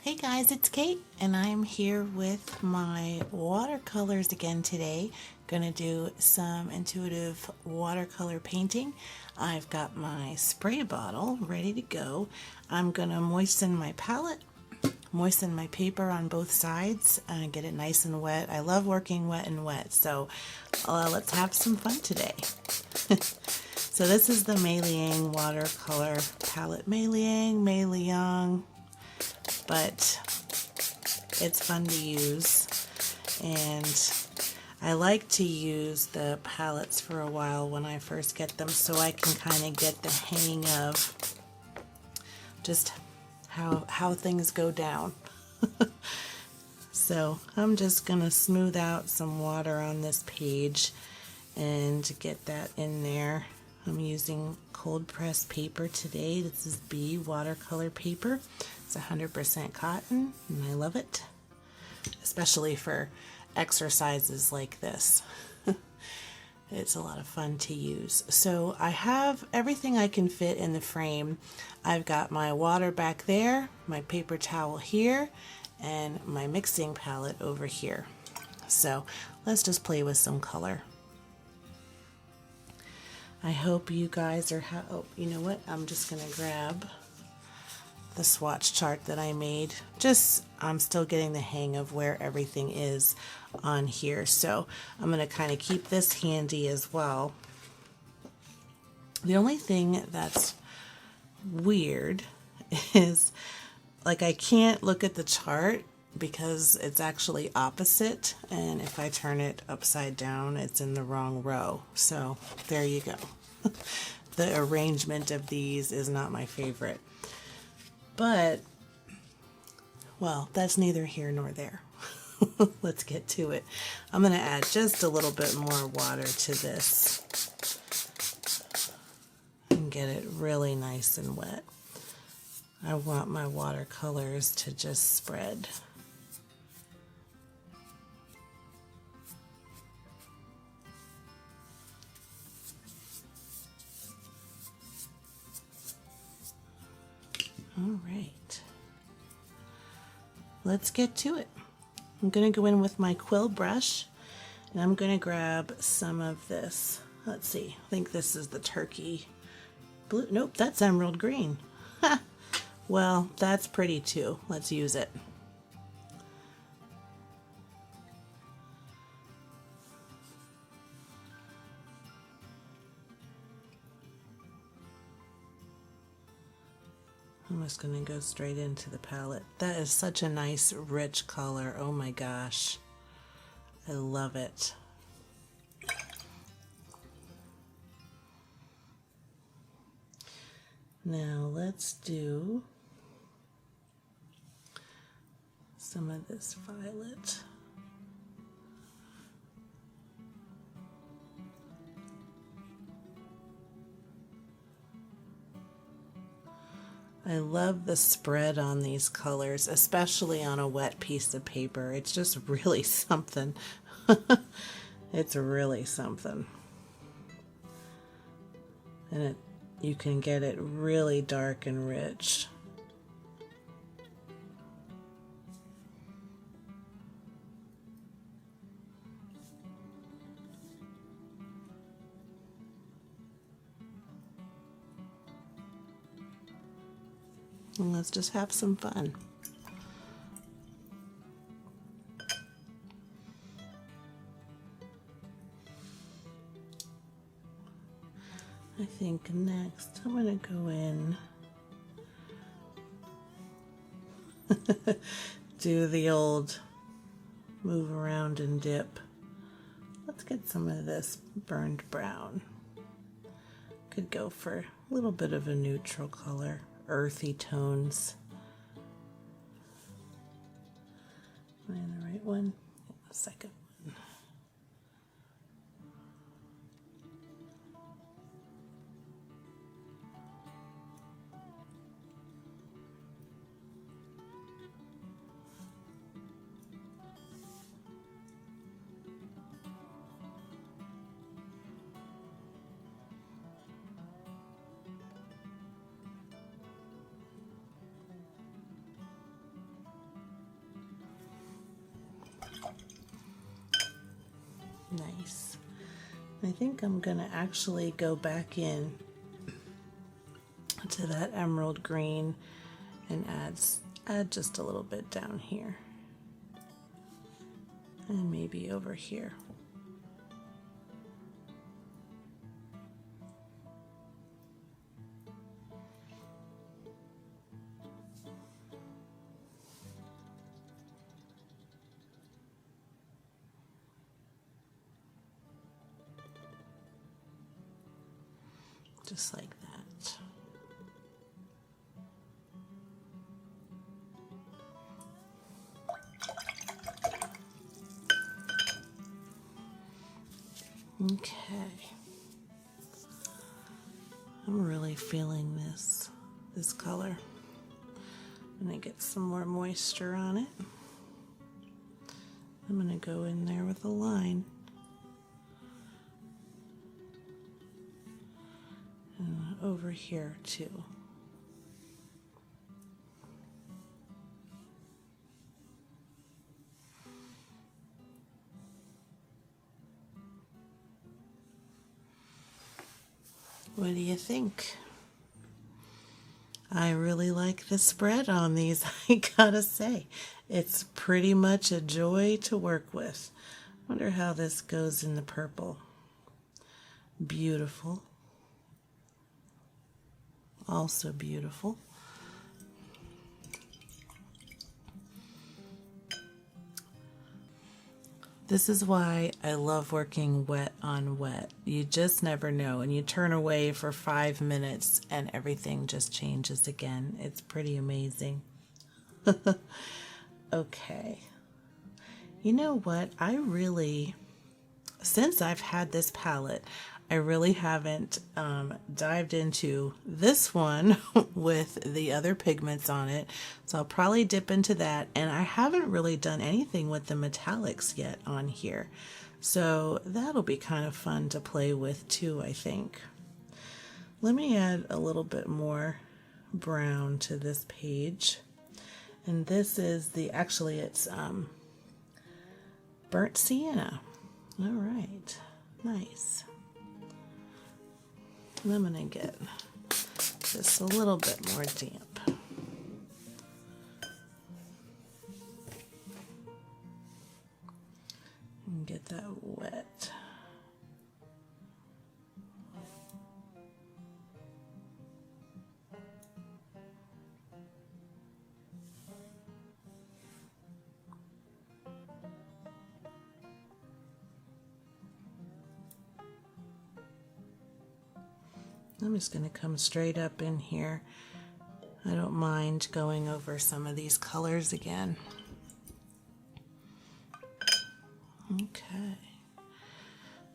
Hey guys, it's Kate and I'm here with my watercolors again today. Gonna do some intuitive watercolor painting. I've got my spray bottle ready to go. I'm gonna moisten my palette, moisten my paper on both sides and get it nice and wet. I love working wet and wet, so let's have some fun today. So this is the Mei Liang watercolor palette. Mei Liang, but it's fun to use, and I like to use the palettes for a while when I first get them so I can kind of get the hang of just how things go down. So I'm just gonna smooth out some water on this page and get that in there. I'm using cold pressed paper today. This is B watercolor paper. It's 100% cotton and I love it, especially for exercises like this. It's a lot of fun to use. So I have everything I can fit in the frame. I've got my water back there, my paper towel here, and my mixing palette over here. So let's just play with some color. I hope you guys are, oh, you know what? I'm just gonna grab the swatch chart that I made. I'm still getting the hang of where everything is on here. So I'm gonna kind of keep this handy as well. The only thing that's weird is, like, I can't look at the chart because it's actually opposite, and if I turn it upside down it's in the wrong row. So there you go. The arrangement of these is not my favorite, but well, that's neither here nor there. Let's get to it. I'm going to add just a little bit more water to this and get it really nice and wet. I want my watercolors to just spread. All right, let's get to it. I'm going to go in with my quill brush and I'm going to grab some of this. Let's see, I think this is the turkey blue. Nope, that's emerald green. Well, that's pretty too. Let's use it. I'm just going to go straight into the palette. That is such a nice, rich color. Oh my gosh. I love it. Now let's do some of this violet. I love the spread on these colors, especially on a wet piece of paper. It's just really something. It's really something. And you can get it really dark and rich. And let's just have some fun. I think next I'm going to go in, do the old move around and dip. Let's get some of this burned brown. Could go for a little bit of a neutral color. Earthy tones. Am I in the right one? The second one. Nice. I think I'm gonna actually go back in to that emerald green and add just a little bit down here and maybe over here. Just like that. Okay. I'm really feeling this color. I'm gonna get some more moisture on it. I'm gonna go in there with a line. And over here too. What do you think? I really like the spread on these, I gotta say. It's pretty much a joy to work with. Wonder how this goes in the purple. Beautiful. Also beautiful. This is why I love working wet on wet. You just never know, and you turn away for 5 minutes and everything just changes again. It's pretty amazing. Okay. You know what? Since I've had this palette, I really haven't dived into this one with the other pigments on it. So I'll probably dip into that. And I haven't really done anything with the metallics yet on here. So that'll be kind of fun to play with too, I think. Let me add a little bit more brown to this page. And this is it's burnt sienna. All right, nice. And I'm gonna get just a little bit more damp. And get that wet. I'm just going to come straight up in here. I don't mind going over some of these colors again. Okay.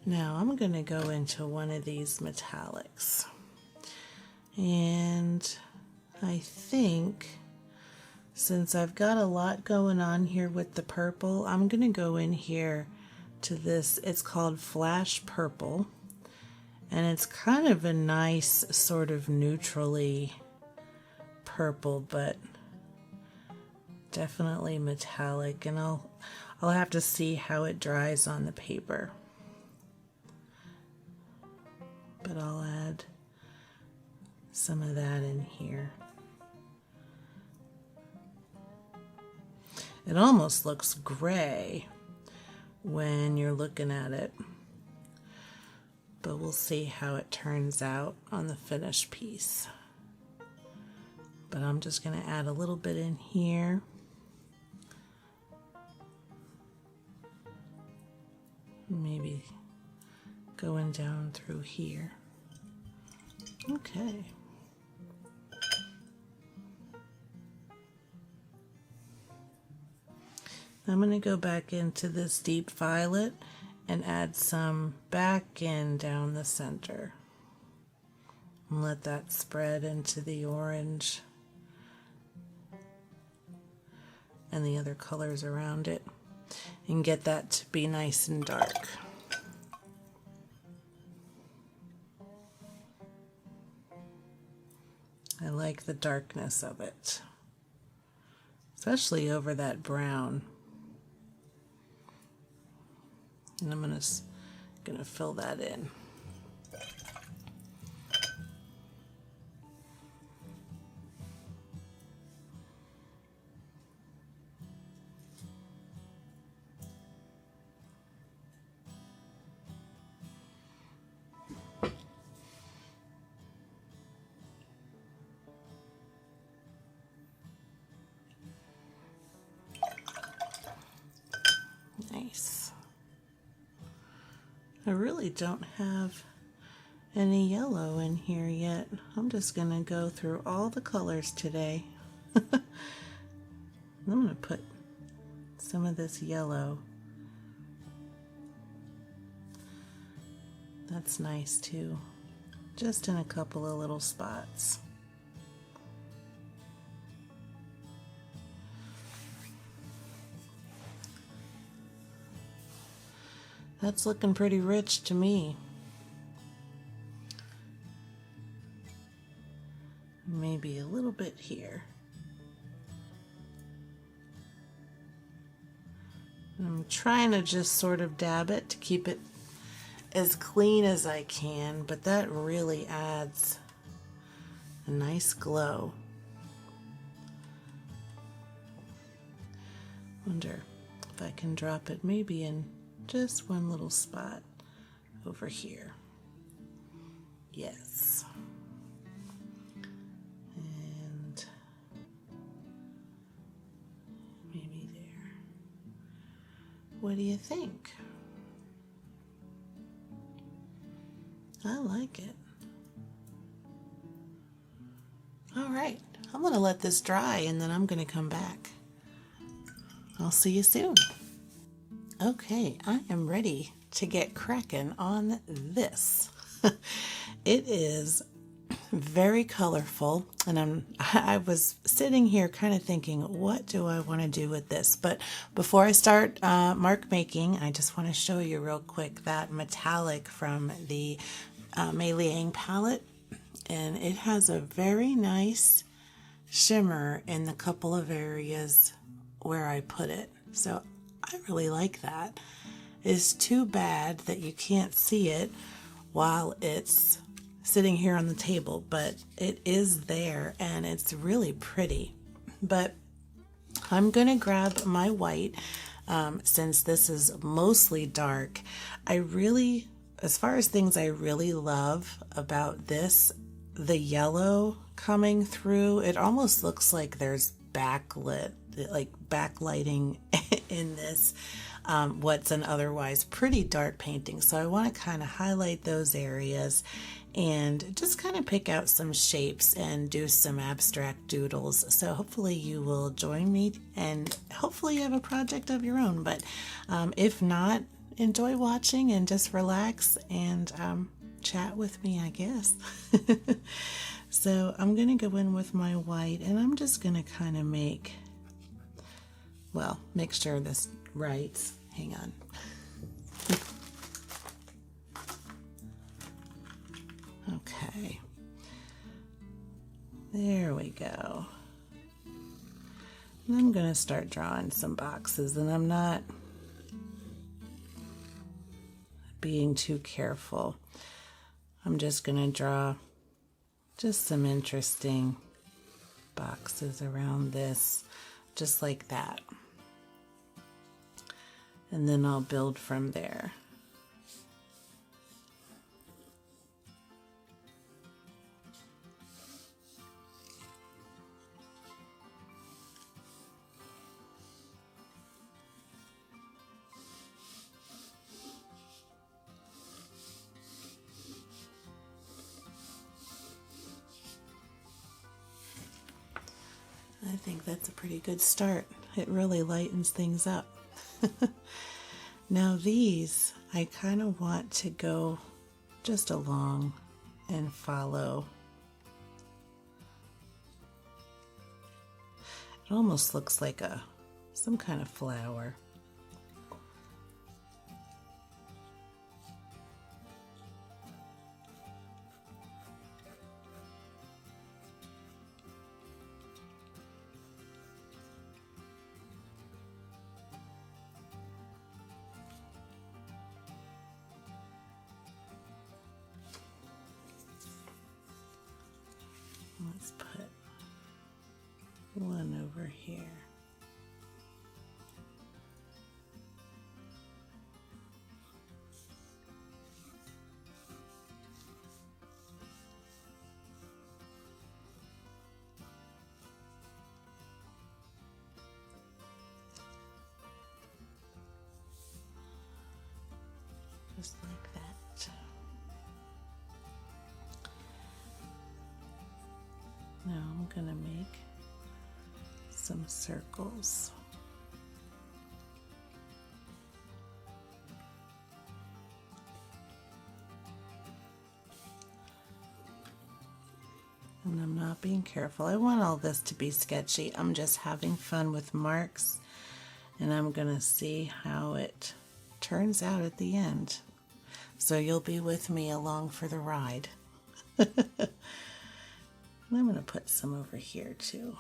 Now I'm going to go into one of these metallics. And I think since I've got a lot going on here with the purple, I'm going to go in here to this. It's called Flash Purple. And it's kind of a nice sort of neutrally purple, but definitely metallic. And I'll have to see how it dries on the paper. But I'll add some of that in here. It almost looks gray when you're looking at it. But we'll see how it turns out on the finished piece. But I'm just going to add a little bit in here. Maybe going down through here. Okay. I'm going to go back into this deep violet and add some back in down the center. And let that spread into the orange and the other colors around it. And get that to be nice and dark. I like the darkness of it, especially over that brown. And I'm going to Gonna fill that in. Nice. I really don't have any yellow in here yet. I'm just gonna go through all the colors today. I'm gonna put some of this yellow. That's nice too. Just in a couple of little spots. That's looking pretty rich to me. Maybe a little bit here. I'm trying to just sort of dab it to keep it as clean as I can, but that really adds a nice glow. Wonder if I can drop it maybe in just one little spot over here. Yes. And maybe there. What do you think? I like it. All right, I'm gonna let this dry and then I'm gonna come back. I'll see you soon. Okay, I am ready to get cracking on this. It is very colorful, and I was sitting here kind of thinking, what do I want to do with this? But before I start mark making, I just want to show you real quick that metallic from the Mei Liang palette, and it has a very nice shimmer in the couple of areas where I put it. So I really like that. It's too bad that you can't see it while it's sitting here on the table, but it is there and it's really pretty. But I'm gonna grab my white since this is mostly dark. As far as things I really love about this, the yellow coming through, it almost looks like there's backlighting in this, what's an otherwise pretty dark painting. So I want to kind of highlight those areas and just kind of pick out some shapes and do some abstract doodles. So hopefully you will join me and hopefully you have a project of your own. But if not, enjoy watching and just relax and chat with me, I guess. So I'm going to go in with my white and I'm just going to kind of make sure this writes. Hang on. Okay. There we go. And I'm going to start drawing some boxes, and I'm not being too careful. I'm just going to draw just some interesting boxes around this, just like that. And then I'll build from there. I think that's a pretty good start. It really lightens things up. Now these, I kind of want to go just along and follow. It almost looks like some kind of flower. one over here. Just like that. Now I'm going to make some circles. And I'm not being careful. I want all this to be sketchy. I'm just having fun with marks, and I'm going to see how it turns out at the end. So you'll be with me along for the ride. And I'm going to put some over here too.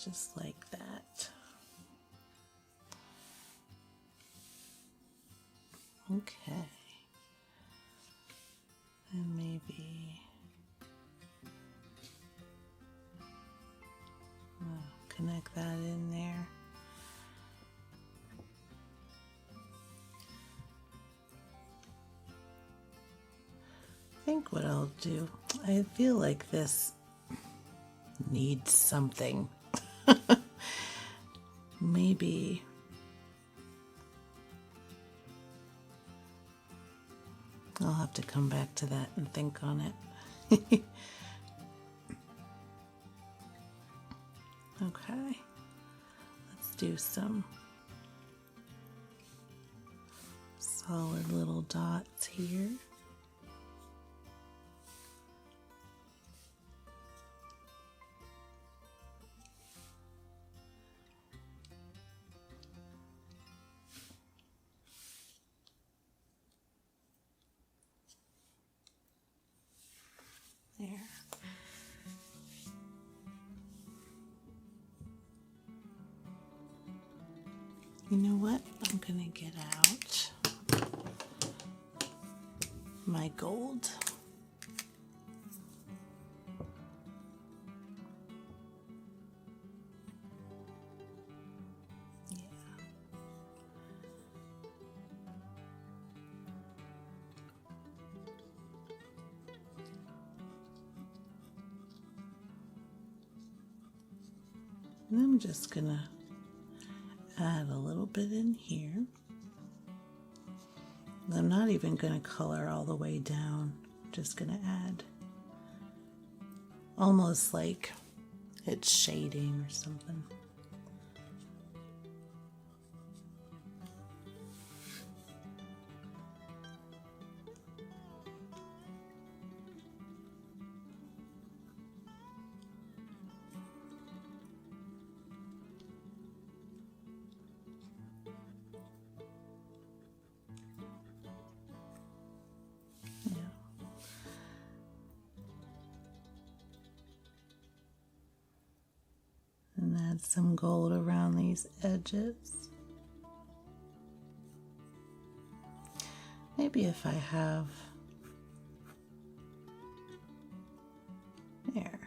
Just like that. Okay. And maybe connect that in there. I think what I'll do, I feel like this needs something. Maybe I'll have to come back to that and think on it. Okay, let's do some solid little dots here. There. You know what? I'm gonna get out my gold. Yeah. And I'm just gonna add a little bit in here. I'm not even going to color all the way down. I'm just going to add almost like it's shading or something. And add some gold around these edges. Maybe if I have there.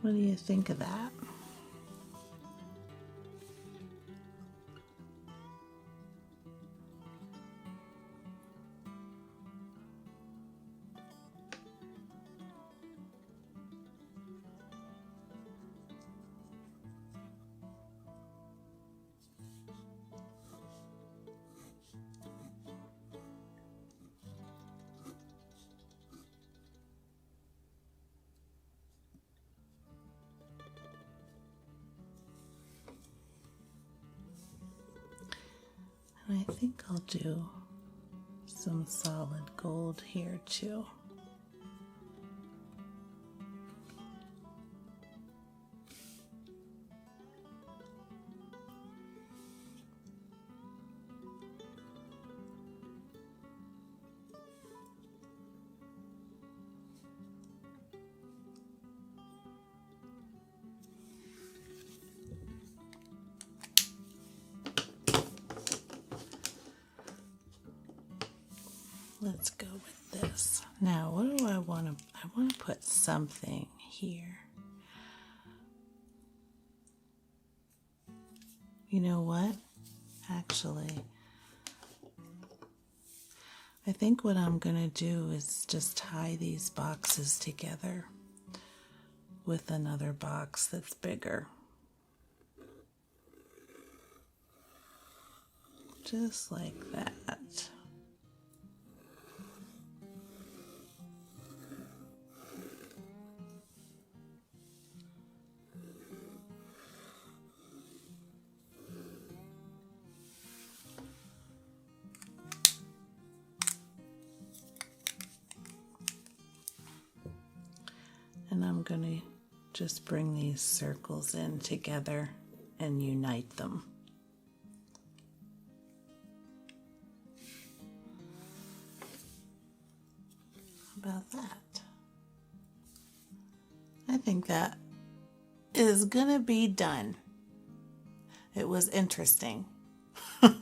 What do you think of that? And I think I'll do some solid gold here too. this. Now, what do I want to? I want to put something here. You know what? Actually, I think what I'm going to do is just tie these boxes together with another box that's bigger. Just like that. And I'm going to just bring these circles in together and unite them. How about that? I think that is going to be done. It was interesting. But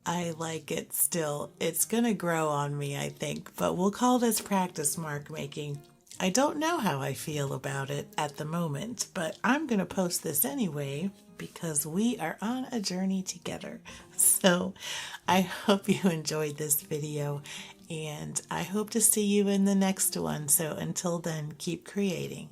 I like it still. It's going to grow on me, I think, but we'll call this practice mark making. I don't know how I feel about it at the moment, but I'm going to post this anyway because we are on a journey together. So I hope you enjoyed this video, and I hope to see you in the next one. So until then, keep creating.